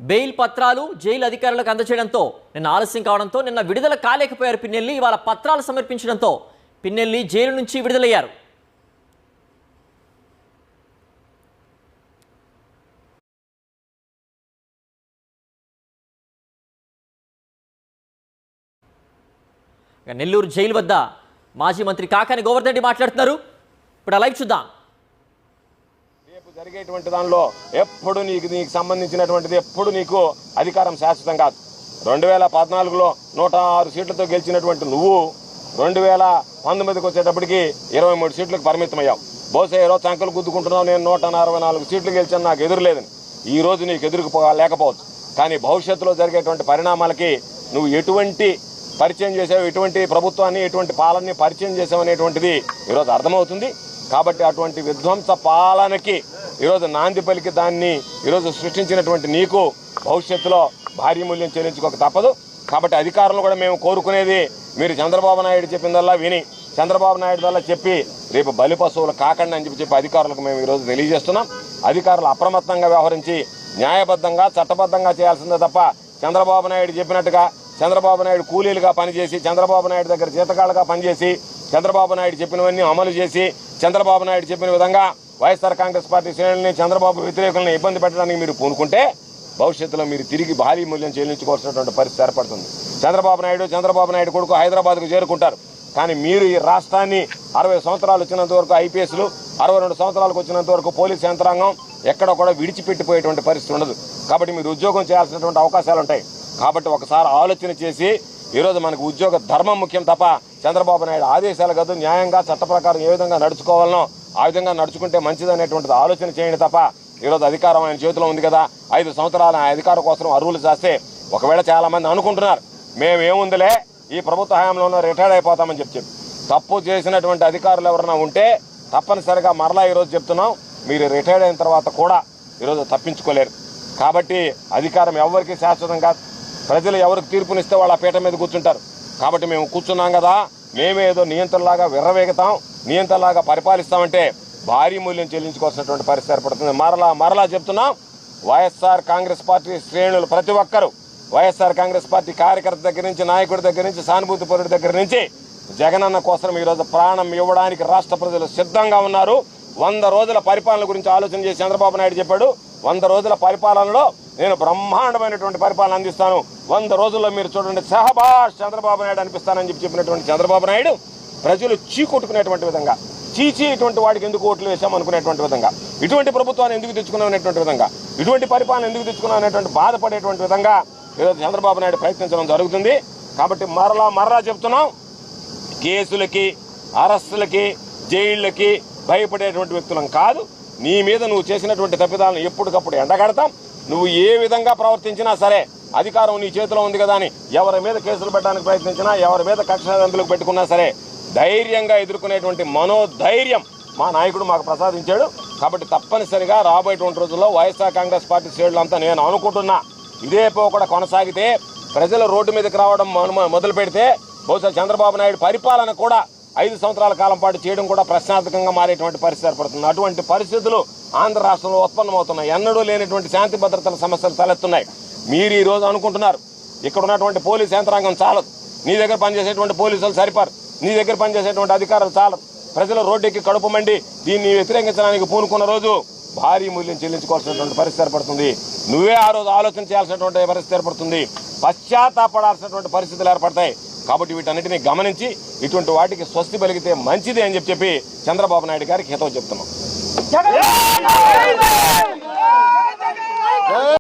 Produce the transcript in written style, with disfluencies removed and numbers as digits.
Bail పత్రాలు jail అధికారులకు అందజేయడంతో నిన్న ఆలస్యం కావడంతో నిన్న విడుదల కాలేకపోయారు పిన్నెల్లి. ఇవాళ పత్రాలు సమర్పించడంతో పిన్నెల్లి జైలు నుంచి విడుదలయ్యారు. నెల్లూరు జైలు వద్ద మాజీ మంత్రి కాకాని గోవర్ధన్ రెడ్డి మాట్లాడుతున్నారు. ఇప్పుడు లైవ్ చూద్దాం. రేపు జరిగేటువంటి దానిలో ఎప్పుడు నీకు సంబంధించినటువంటిది ఎప్పుడు నీకు అధికారం శాశ్వతం కాదు. 2014లో 106 సీట్లతో గెలిచినటువంటి నువ్వు 2019కి వచ్చేటప్పటికి 23 సీట్లకు పరిమితమయ్యావు. బహుశా ఈరోజు సంఖ్యలు గుద్దుకుంటున్నావు, నేను 164 సీట్లు గెలిచాను, నాకు ఎదురులేదని. ఈ రోజు నీకు లేకపోవచ్చు. కానీ భవిష్యత్తులో జరిగేటువంటి పరిణామాలకి నువ్వు ఎటువంటి పరిచయం చేసావు, ఎటువంటి ప్రభుత్వాన్ని ఎటువంటి పాలనని పరిచయం చేసావు అనేటువంటిది ఈరోజు అర్థమవుతుంది. కాబట్టి అటువంటి విధ్వంస పాలనకి ఈరోజు నాంది పలికి దాన్ని ఈరోజు సృష్టించినటువంటి నీకు భవిష్యత్తులో భారీ మూల్యం చెల్లించుకోక తప్పదు. కాబట్టి అధికారులు కూడా మేము కోరుకునేది, మీరు చంద్రబాబు నాయుడు చెప్పిందల్లా విని, చంద్రబాబు నాయుడు వల్ల చెప్పి రేపు బలి పశువులు కాకండి అని చెప్పి అధికారులకు మేము ఈరోజు తెలియజేస్తున్నాం. అధికారులు అప్రమత్తంగా వ్యవహరించి న్యాయబద్ధంగా చట్టబద్ధంగా చేయాల్సిందే తప్ప చంద్రబాబు నాయుడు చెప్పినట్టుగా చంద్రబాబు నాయుడు కూలీలుగా పనిచేసి, చంద్రబాబు నాయుడు దగ్గర జీతగాళ్ళుగా పనిచేసి, చంద్రబాబు నాయుడు చెప్పినవన్నీ అమలు చేసి, చంద్రబాబు నాయుడు చెప్పిన విధంగా వైఎస్ఆర్ కాంగ్రెస్ పార్టీ శ్రేణుల్ని, చంద్రబాబు వ్యతిరేకులను ఇబ్బంది పెట్టడానికి మీరు పూనుకుంటే భవిష్యత్తులో మీరు తిరిగి భారీ మూల్యం చెల్లించుకోవాల్సినటువంటి పరిస్థితి ఏర్పడుతుంది. చంద్రబాబు నాయుడు కొడుకు హైదరాబాద్కు చేరుకుంటారు. కానీ మీరు ఈ రాష్ట్రాన్ని 60 సంవత్సరాలు వచ్చినంత వరకు ఐపీఎస్లు, 62 సంవత్సరాలకు వచ్చినంత వరకు పోలీసు యంత్రాంగం ఎక్కడ కూడా విడిచిపెట్టిపోయేటువంటి పరిస్థితి ఉండదు. కాబట్టి మీరు ఉద్యోగం చేయాల్సినటువంటి అవకాశాలు ఉంటాయి. కాబట్టి ఒకసారి ఆలోచన చేసి, ఈరోజు మనకు ఉద్యోగ ధర్మం ముఖ్యం తప్ప చంద్రబాబు నాయుడు ఆదేశాలు కాదు, న్యాయంగా చట్ట ప్రకారం ఏ విధంగా నడుచుకోవాలనో ఆ విధంగా నడుచుకుంటే మంచిదనేటువంటిది ఆలోచన చేయండి తప్ప ఈరోజు అధికారం ఆయన చేతిలో ఉంది కదా, 5 సంవత్సరాలు ఆ అధికారం కోసం అర్హులు చేస్తే ఒకవేళ చాలా మంది అనుకుంటున్నారు మేమేముందిలే ఈ ప్రభుత్వ హయాంలో రిటైర్డ్ అయిపోతామని చెప్పి తప్పు చేసినటువంటి అధికారులు ఎవరైనా ఉంటే తప్పనిసరిగా మరలా ఈరోజు చెప్తున్నాం, మీరు రిటైర్డ్ అయిన తర్వాత కూడా ఈరోజు తప్పించుకోలేరు. కాబట్టి అధికారం ఎవరికి శాశ్వతం కాదు. ప్రజలు ఎవరికి తీర్పునిస్తే వాళ్ళ పీట మీద కూర్చుంటారు. కాబట్టి మేము కూర్చున్నాం కదా, మేమేదో నియంత్రణలాగా విర్రవేగుతాం, నియంత్రణలాగా పరిపాలిస్తామంటే భారీ మూల్యం చెల్లించుకోవాల్సినటువంటి పరిస్థితి ఏర్పడుతుంది. మరలా చెప్తున్నాం, వైఎస్ఆర్ కాంగ్రెస్ పార్టీ శ్రేణులు ప్రతి ఒక్కరూ, వైఎస్ఆర్ కాంగ్రెస్ పార్టీ కార్యకర్త దగ్గర నుంచి, నాయకుడి దగ్గర నుంచి, సానుభూతి పరుడి దగ్గర నుంచి జగనన్న కోసం ఈరోజు ప్రాణం ఇవ్వడానికి రాష్ట్ర ప్రజలు సిద్ధంగా ఉన్నారు. 100 రోజుల పరిపాలన గురించి ఆలోచన చేసి చంద్రబాబు నాయుడు చెప్పాడు, 100 రోజుల పరిపాలనలో నేను బ్రహ్మాండమైనటువంటి పరిపాలన అందిస్తాను, 100 రోజుల్లో మీరు చూడండి సహబాష్ చంద్రబాబు నాయుడు అనిపిస్తానని చెప్పినటువంటి చంద్రబాబు నాయుడు ప్రజలు చీకొట్టుకునేటువంటి విధంగా, చీచీ ఇటువంటి వాడికి ఎందుకు ఓట్లు వేసాం అనుకునేటువంటి విధంగా, ఇటువంటి ప్రభుత్వాన్ని ఎందుకు తెచ్చుకున్నాం అనేటువంటి విధంగా, ఇటువంటి పరిపాలన ఎందుకు తెచ్చుకున్నాం అనేటువంటి బాధపడేటువంటి విధంగా ఈరోజు చంద్రబాబు నాయుడు ప్రయత్నించడం జరుగుతుంది. కాబట్టి మరలా చెప్తున్నాం, కేసులకి, అరెస్టులకి, జైళ్ళకి భయపడేటువంటి వ్యక్తులం కాదు. నీ మీద నువ్వు చేసినటువంటి తప్పిదాలను ఎప్పటికప్పుడు ఎండగడతాం. నువ్వు ఏ విధంగా ప్రవర్తించినా సరే అధికారం నీ చేతిలో ఉంది కదా అని ఎవరి మీద కేసులు పెట్టడానికి ప్రయత్నించినా, ఎవరి మీద కక్షాదంతులకు పెట్టుకున్నా సరే ధైర్యంగా ఎదుర్కొనేటువంటి మనోధైర్యం మా నాయకుడు మాకు ప్రసాదించాడు. కాబట్టి తప్పనిసరిగా రాబోయేటువంటి రోజుల్లో వైఎస్ఆర్ కాంగ్రెస్ పార్టీ శ్రేణులంతా నేను అనుకుంటున్నా, ఇదే కూడా కొనసాగితే, ప్రజలు రోడ్డు మీదకి రావడం మొదలు పెడితే బహుశా చంద్రబాబు నాయుడు పరిపాలన కూడా 5 సంవత్సరాల కాలం పాటు చేయడం కూడా ప్రశ్నార్థకంగా మారేటువంటి పరిస్థితి ఏర్పడుతుంది. అటువంటి పరిస్థితులు ఆంధ్ర రాష్ట్రంలో ఉత్పన్నమవుతున్నాయి. ఎన్నడూ లేనటువంటి శాంతి భద్రతల సమస్యలు తలెత్తున్నాయి. మీరు ఈ రోజు అనుకుంటున్నారు ఇక్కడ ఉన్నటువంటి పోలీస్ యంత్రాంగం చాలదు, నీ దగ్గర పనిచేసేటువంటి పోలీసులు సరిపారు, నీ దగ్గర పనిచేసేటువంటి అధికారులు చాలదు. ప్రజలు రోడ్డెక్కి కడుపు మండి దీన్ని వ్యతిరేకించడానికి పూనుకున్న రోజు భారీ మూల్యం చెల్లించుకోవాల్సినటువంటి పరిస్థితి ఏర్పడుతుంది. నువ్వే ఆ రోజు ఆలోచన చేయాల్సినటువంటి పరిస్థితి ఏర్పడుతుంది. పశ్చాత్తాపడాల్సినటువంటి పరిస్థితులు ఏర్పడతాయి. కాబట్టి వీటన్నిటిని గమనించి ఇటువంటి వాటికి స్వస్తి పలికితే మంచిది అని చెప్పి చంద్రబాబు నాయుడు గారికి హితవు చెప్తున్నాం.